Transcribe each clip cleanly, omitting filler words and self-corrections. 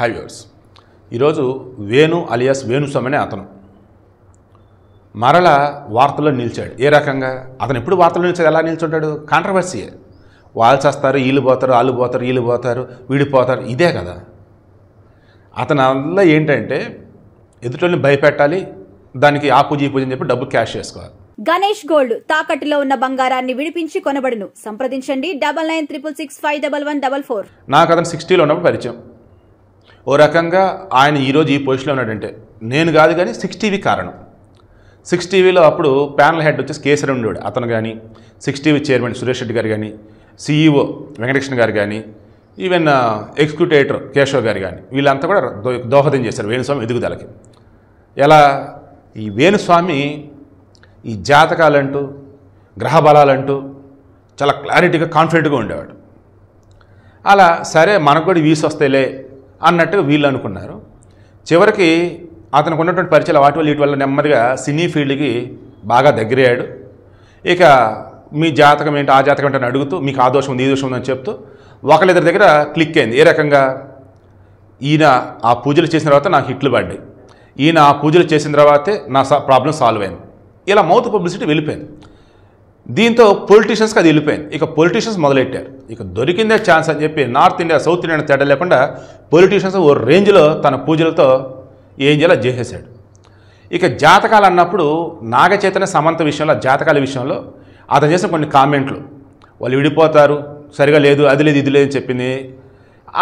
High viewers, ఈరోజు Venu alias Venu Swamy అనే అతను మరలా వార్తల్లో నిలిచాడు. ఏ రకంగా అతను ఎప్పుడు వార్తల్లో నిలిచాడు? ఎలా నిల్చుంటాడు? కాంట్రవర్సీయే. వాళ్ళు చేస్తారు, వీళ్ళు పోతారు, వాళ్ళు పోతారు, వీళ్ళు పోతారు, వీడిపోతారు, ఇదే కదా అతను. అందులో ఏంటంటే ఎదుటోళ్ళని భయపెట్టాలి, దానికి ఆ పూజ ఈ పూజ అని చెప్పి డబ్బు క్యాష్ చేసుకోవాలి. గణేష్ గోల్డ్ తాకట్టులో ఉన్న బంగారాన్ని విడిపించి కొనబడును. సంప్రదించండి 9966611144. నాకు అతను 60లో ఉన్నప్పుడు పరిచయం. ఓ రకంగా ఆయన ఈరోజు ఈ పొజిషన్లో ఉన్నాడంటే నేను కాదు, కానీ 6TV కారణం. 6TVలో అప్పుడు ప్యానల్ హెడ్ వచ్చేసి కేసరి ఉండేవాడు. అతను కానీ 6TV చైర్మన్ సురేష్ రెడ్డి గారు కానీ, CEO వెంకటకృష్ణ గారు కానీ, ఈవెన్ ఎగ్జిక్యూటివ్ ఎడిటర్ కేశవ్ గారు కానీ, వీళ్ళంతా కూడా దోహదం చేశారు వేణుస్వామి ఎదుగుదలకి. ఎలా? ఈ వేణుస్వామి ఈ జాతకాలంటూ గ్రహ బలాలంటూ చాలా క్లారిటీగా కాన్ఫిడెంట్గా ఉండేవాడు. అలా సరే మనకు కూడా వీసు వస్తాయిలే అన్నట్టుగా వీళ్ళు అనుకున్నారు. చివరికి అతనికి ఉన్నటువంటి పరిచయాలు వాటి వల్ల వీటి వల్ల నెమ్మదిగా సినీ ఫీల్డ్కి బాగా దగ్గరయ్యాడు. ఇక మీ జాతకం ఏంటి, ఆ జాతకం ఏంటని అడుగుతూ మీకు ఆ దోషం ఉంది, ఈ దోషం ఉందని చెప్తూ ఒకళ్ళిద్దరి దగ్గర క్లిక్ అయింది. ఏ రకంగా? ఈయన ఆ పూజలు చేసిన తర్వాత నాకు హిట్లు పడ్డాయి, ఈయన ఆ పూజలు చేసిన తర్వాతే నా ప్రాబ్లం సాల్వ్ అయింది. ఇలా మౌత్ పబ్లిసిటీ వెళ్ళిపోయింది. దీంతో పొలిటీషియన్స్కి అది వెళ్ళిపోయింది. ఇక పొలిటీషియన్స్ మొదలెట్టారు. ఇక దొరికిందే ఛాన్స్ అని చెప్పి నార్త్ ఇండియా సౌత్ ఇండియా తేడా లేకుండా పొలిటీషియన్స్ ఓ రేంజ్లో తన పూజలతో ఏం చేయాలో చేసేసాడు. ఇక జాతకాలు అన్నప్పుడు నాగచైతన్య సమంత విషయంలో, జాతకాల విషయంలో అతను చేసిన కొన్ని కామెంట్లు, వాళ్ళు విడిపోతారు, సరిగా లేదు, అది లేదు, ఇది లేదు అని చెప్పింది,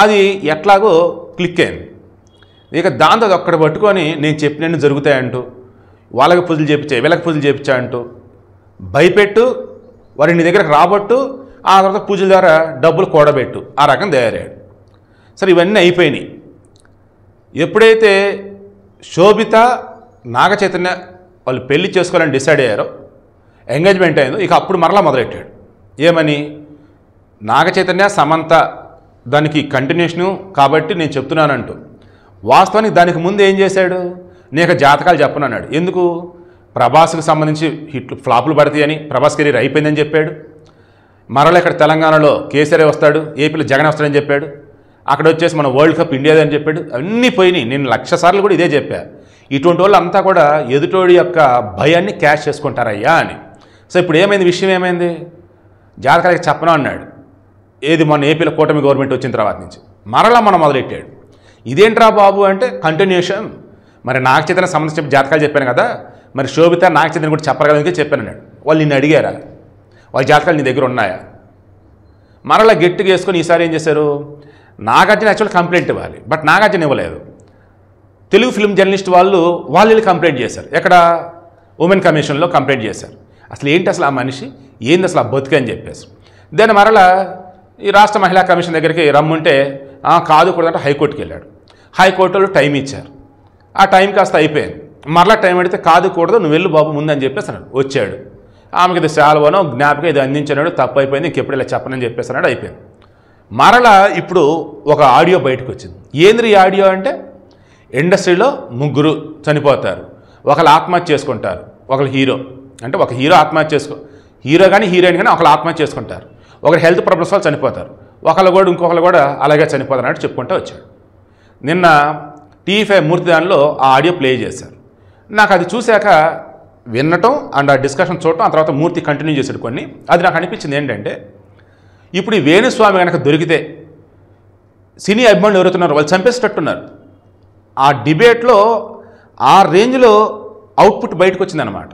అది ఎట్లాగో క్లిక్ అయింది. ఇక దాంతో అది ఒక్కడ పట్టుకొని నేను చెప్పినట్టు జరుగుతాయంటూ, వాళ్ళకి పూజలు చేయించాయి, వీళ్ళకి పూజలు చేయించా అంటూ భయపెట్టు, వారి నీ దగ్గరకు రాబట్టు, ఆ తర్వాత పూజల ద్వారా డబ్బులు కూడబెట్టు, ఆ రకం తయారయ్యాడు. సరే, ఇవన్నీ అయిపోయినాయి. ఎప్పుడైతే శోభిత నాగచైతన్య వాళ్ళు పెళ్లి చేసుకోవాలని డిసైడ్ అయ్యారో, ఎంగేజ్మెంట్ అయిందో, ఇక అప్పుడు మరలా మొదలెట్టాడు. ఏమని? నాగచైతన్య సమంత దానికి కంటిన్యూషను కాబట్టి నేను చెప్తున్నానంటూ. వాస్తవానికి దానికి ముందు ఏం చేశాడు? నేను జాతకాలు చెప్పనన్నాడు. ఎందుకు? ప్రభాస్కి సంబంధించి హిట్లు ఫ్లాపులు పడతాయని, ప్రభాస్ కెరీర్ అయిపోయిందని చెప్పాడు. మరలా ఇక్కడ తెలంగాణలో కేసీఆర్ వస్తాడు, ఏపీలో జగన్ వస్తాడని చెప్పాడు. అక్కడ వచ్చేసి మన వరల్డ్ కప్ ఇండియాది అని చెప్పాడు. అన్నీ పోయినాయి. నేను 1,00,000 సార్లు కూడా ఇదే చెప్పా. ఇటువంటి వాళ్ళు అంతా కూడా ఎదుటోడి యొక్క భయాన్ని క్యాష్ చేసుకుంటారయ్యా అని. సో ఇప్పుడు ఏమైంది? విషయం ఏమైంది? జాతకాలకి చెప్పను అన్నాడు. ఏది? మొన్న ఏపీలో కూటమి గవర్నమెంట్ వచ్చిన తర్వాత నుంచి మరలా మనం మొదలెట్టాడు. ఇదేంట్రా బాబు అంటే కంటిన్యూషన్. మరి నాగచైతన్య సంబంధించిన జాతకాలు చెప్పాను కదా, మరి శోభిత నాగచైతన్య కూడా చెప్పరు కదా, చెప్పాను అన్నాడు. వాళ్ళు నిన్ను అడిగారా? వాళ్ళ జాతకాలు నీ దగ్గర ఉన్నాయా? మరలా గట్టిగా వేసుకొని ఈసారి ఏం చేశారు? నాగార్జున యాక్చువల్ కంప్లైంట్ ఇవ్వాలి, బట్ నాగార్జున ఇవ్వలేదు. తెలుగు ఫిల్మ్ జర్నలిస్ట్ వాళ్ళు కంప్లైంట్ చేశారు. ఎక్కడ? ఉమెన్ కమిషన్లో కంప్లైంట్ చేశారు. అసలు ఏంటి అసలు ఆ మనిషి, ఏంది అసలు ఆ బతుకు అని చెప్పేసి. దాన్ని మరలా ఈ రాష్ట్ర మహిళా కమిషన్ దగ్గరికి రమ్ముంటే కాదు కూడదంటే హైకోర్టుకి వెళ్ళాడు. హైకోర్టులో టైం ఇచ్చారు. ఆ టైం కాస్త అయిపోయింది. మరలా టైం అడిగితే కాదు కూడదు, నువ్వు వెళ్ళు బాబు ముందు అని చెప్పేసి అన్నాడు. వచ్చాడు. ఆమెకి ఇది శాలువనో జ్ఞాపకం ఇది అందించాడు, తప్పు అయిపోయింది, ఇంకెప్పుడు ఇలా చెప్పనని చెప్పేసి అన్నాడు. అయిపోయింది. మరలా ఇప్పుడు ఒక ఆడియో బయటకు వచ్చింది. ఏంది ఈ ఆడియో అంటే, ఇండస్ట్రీలో 3 చనిపోతారు, ఒకళ్ళు ఆత్మహత్య చేసుకుంటారు, ఒకళ్ళు హీరో అంటే ఒక హీరో ఆత్మహత్య హీరో కానీ హీరోయిన్ కానీ ఒకళ్ళు ఆత్మహత్య చేసుకుంటారు, ఒకరు హెల్త్ ప్రాబ్లమ్స్ వాళ్ళు చనిపోతారు, ఒకళ్ళు కూడా ఇంకొకళ్ళు కూడా అలాగే చనిపోతారు అన్నట్టు చెప్పుకుంటూ వచ్చాడు. నిన్న TV5 మూర్తి దానిలో ఆ ఆడియో ప్లే చేశారు. నాకు అది చూశాక వినటం అండ్ ఆ డిస్కషన్ చూడటం, ఆ తర్వాత మూర్తి కంటిన్యూ చేశాడు కొన్ని. అది నాకు అనిపించింది ఏంటంటే, ఇప్పుడు ఈ వేణుస్వామి కనుక దొరికితే సినీ అభిమానులు ఎవరుతున్నారు వాళ్ళు చంపేసేటట్టున్నారు. ఆ డిబేట్లో ఆ రేంజ్లో అవుట్పుట్ బయటకు వచ్చిందనమాట.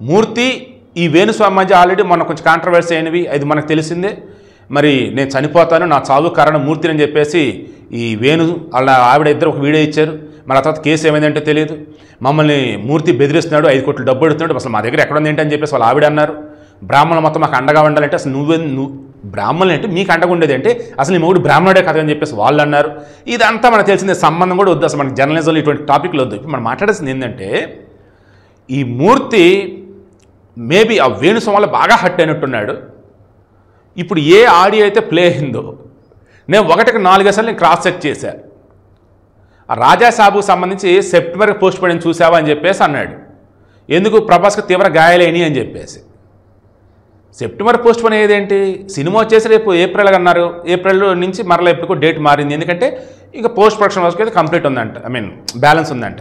మూర్తి ఈ వేణుస్వామి మధ్య ఆల్రెడీ మొన్న కొంచెం కాంట్రవర్సీ అయినవి, అది మనకు తెలిసిందే. మరి నేను చనిపోతాను, నా చావు కారణం మూర్తి అని చెప్పేసి ఈ వేణు వాళ్ళ ఆవిడ ఇద్దరు ఒక వీడియో ఇచ్చారు. మరి ఆ తర్వాత కేసు ఏమైందంటే తెలియదు. మమ్మల్ని మూర్తి బెదిరిస్తున్నాడు, 5 కోట్లు డబ్బు అడుగుతున్నాడు, అసలు మా దగ్గర ఎక్కడ ఉంది ఏంటని చెప్పేసి వాళ్ళు ఆవిడ అన్నారు. బ్రాహ్మణులు మొత్తం మాకు అండగా ఉండాలంటే అసలు నువ్వు బ్రాహ్మణులు అంటే మీకు అండగా ఉండేది అంటే అసలు నీ మొగుడు బ్రాహ్మణుడే కదా అని చెప్పేసి వాళ్ళు అన్నారు. ఇదంతా మనకు తెలిసిందే. సంబంధం కూడా వద్దు, అసలు మనకి జర్నలిజంలో ఇటువంటి టాపిక్లు వద్దు. ఇప్పుడు మనం మాట్లాడాల్సింది ఏంటంటే, ఈ మూర్తి మేబీ ఆ వేణుస్వామి వల్ల బాగా హట్ అయినట్టున్నాడు. ఇప్పుడు ఏ ఆడియో అయితే ప్లే అయిందో, నేను 1కి 4 సార్లు నేను క్రాస్ చెక్ చేశాను. ఆ రాజాసాబుకు సంబంధించి సెప్టెంబర్కి పోస్ట్ పడిన చూసావా అని చెప్పేసి అన్నాడు. ఎందుకు? ప్రభాస్కి తీవ్ర గాయాలైనవి అని చెప్పేసి. సెప్టెంబర్ పోస్ట్ పోన్ అయ్యేదేంటి? సినిమా వచ్చేసి రేపు ఏప్రిల్ అన్నారు. ఏప్రిల్ నుంచి మరలా ఎప్పుడుకో డేట్ మారింది. ఎందుకంటే ఇక పోస్ట్ ప్రొడక్షన్ వర్క్ అయితే కంప్లీట్ ఉందంట, బ్యాలెన్స్ ఉందంట.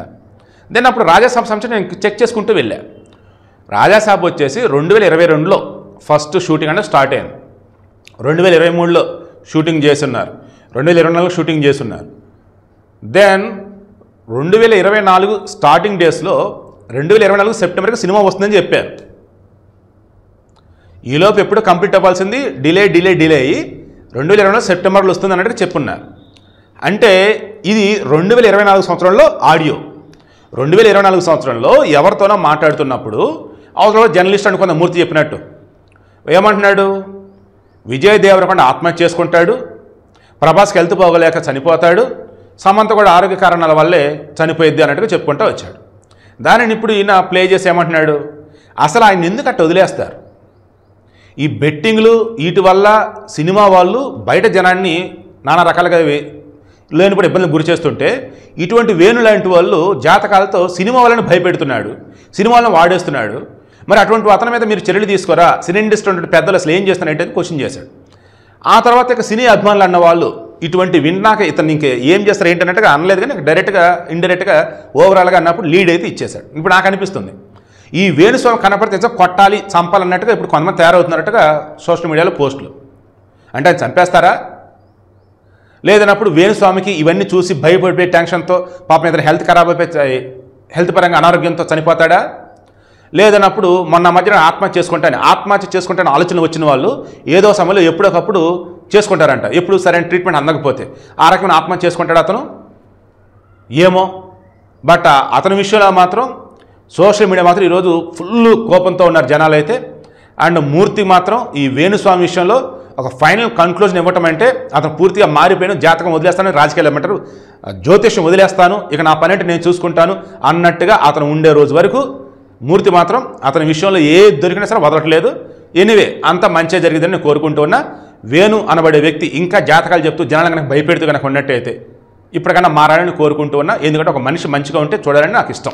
దెన్ అప్పుడు రాజాసాబ్ సంబంధించి నేను చెక్ చేసుకుంటూ వెళ్ళా. రాజాసాబ్ వచ్చేసి 2022లో ఫస్ట్ షూటింగ్ అంటే స్టార్ట్ అయింది. 2023లో షూటింగ్ చేస్తున్నారు, 2024లో షూటింగ్ చేస్తున్నారు. దెన్ 2024 స్టార్టింగ్ డేస్లో 2024 సెప్టెంబర్కి సినిమా వస్తుందని చెప్పారు. ఈలోపు ఎప్పుడు కంప్లీట్ అవ్వాల్సింది డిలే అయ్యి 2024 సెప్టెంబర్లో వస్తుంది అన్నట్టుగా చెప్పున్నారు. అంటే ఇది 2024 సంవత్సరంలో ఆడియో. 2024 సంవత్సరంలో ఎవరితోనో మాట్లాడుతున్నప్పుడు అవసరం జర్నలిస్ట్ అనుకున్న మూర్తి చెప్పినట్టు ఏమంటున్నాడు? విజయ్ దేవరకొండ ఆత్మహత్య చేసుకుంటాడు, ప్రభాస్కి హెల్త్ పోగలేక చనిపోతాడు, సమంత కూడా ఆరోగ్య కారణాల వల్లే చనిపోయిద్ది అన్నట్టుగా చెప్పుకుంటూ వచ్చాడు. దానిని ఇప్పుడు ఈయన ప్లే చేసి ఏమంటున్నాడు? అసలు ఆయన ఎందుకు అట్ట వదిలేస్తారు? ఈ బెట్టింగ్లు వీటి వల్ల సినిమా వాళ్ళు బయట జనాన్ని నానా రకాలుగా లేనిపడి ఇబ్బందులు గురి చేస్తుంటే ఇటువంటి వేణు లాంటి వాళ్ళు జాతకాలతో సినిమా వాళ్ళని భయపెడుతున్నాడు, సినిమా వాళ్ళని వాడేస్తున్నాడు. మరి అటువంటి అతని మీద మీరు చర్యలు తీసుకోరా? సినీ ఇండస్ట్రీ ఉంటే పెద్దలు అసలు ఏం చేస్తున్నారంటే క్వశ్చన్ చేశాడు. ఆ తర్వాత ఇక సినీ అభిమానులు అన్న వాళ్ళు ఇటువంటి విన్నాక ఇతను ఇంక ఏం చేస్తారు ఏంటన్నట్టుగా అనలేదు, కానీ డైరెక్ట్గా ఇండైరెక్ట్గా ఓవరాల్గా అన్నప్పుడు లీడ్ అయితే ఇచ్చేశాడు. ఇప్పుడు నాకు అనిపిస్తుంది ఈ వేణుస్వామి కనపడితే కొట్టాలి చంపాలన్నట్టుగా ఇప్పుడు కొంతమంది తయారవుతున్నట్టుగా సోషల్ మీడియాలో పోస్టులు. అంటే ఆయన చంపేస్తారా? లేదన్నప్పుడు వేణుస్వామికి ఇవన్నీ చూసి భయపడిపోయే టెన్షన్తో పాపం ఇతను హెల్త్ ఖరాబ్ అయిపోయి హెల్త్ పరంగా అనారోగ్యంతో చనిపోతాడా? లేదన్నప్పుడు మొన్న మధ్యన ఆత్మహత్య చేసుకుంటాను ఆలోచన వచ్చిన వాళ్ళు ఏదో సమయంలో ఎప్పుడొకప్పుడు చేసుకుంటారంట, ఎప్పుడు సరైన ట్రీట్మెంట్ అందకపోతే. ఆ రకమైన ఆత్మహత్య చేసుకుంటాడు అతను ఏమో. బట్ అతని విషయంలో మాత్రం సోషల్ మీడియా మాత్రం ఈరోజు ఫుల్ కోపంతో ఉన్నారు జనాలు అయితే. అండ్ మూర్తి మాత్రం ఈ వేణుస్వామి విషయంలో ఒక ఫైనల్ కన్క్లూజన్ ఇవ్వటం అంటే అతను పూర్తిగా మారిపోయిన జాతకం వదిలేస్తాను, రాజకీయాలు ఏమంటారు జ్యోతిష్యం వదిలేస్తాను, ఇక నా పని అంటే నేను చూసుకుంటాను అన్నట్టుగా అతను ఉండే రోజు వరకు మూర్తి మాత్రం అతని విషయంలో ఏ దొరికినా సరే వదలట్లేదు. ఎనీవే అంతా మంచిగా జరిగిందని నేను కోరుకుంటూ ఉన్నా. వేణు అనబడే వ్యక్తి ఇంకా జాతకాలు చెప్తూ జనాలను కనుక భయపెడుతూ కనుక ఉన్నట్టయితే ఇప్పటికన్నా మారాలని కోరుకుంటూ ఉన్నా. ఎందుకంటే ఒక మనిషి మంచిగా ఉంటే చూడాలని నాకు ఇష్టం.